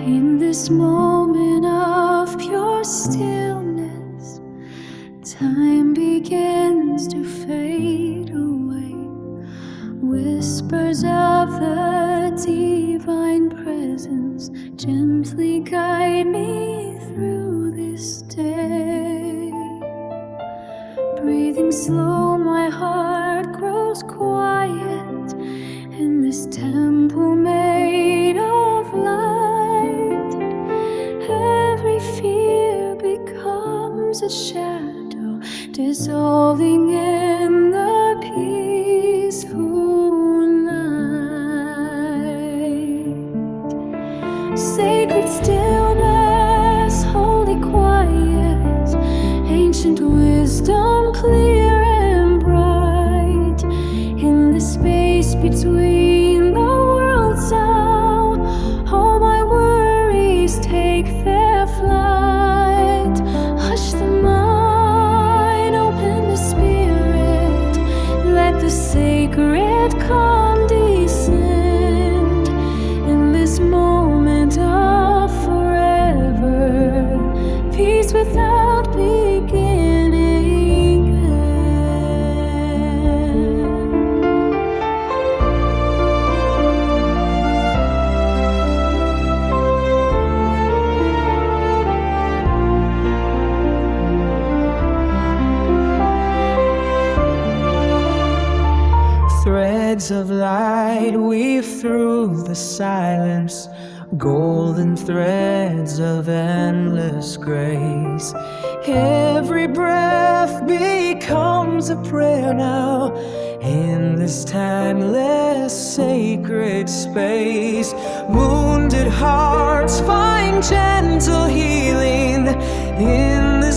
In this moment of pure stillness, time begins to fade away. Whispers of the divine presence gently guide me through this day. Breathing slow, my heart grows quiet in this temple made of light. Every fear becomes a shadow, dissolving in the peaceful night. Sacred stillness, holy quiet, ancient wisdom clear and bright. In the space between the worlds now, all my worries take their flight. Hush the mind, open the spirit, let the sacred calm descend. In this moment of forever, peace without beginning end. Threads of light weave through the silence, golden threads of endless grace. Every breath becomes a prayer now in this timeless sacred space. Wounded hearts find gentle healing in the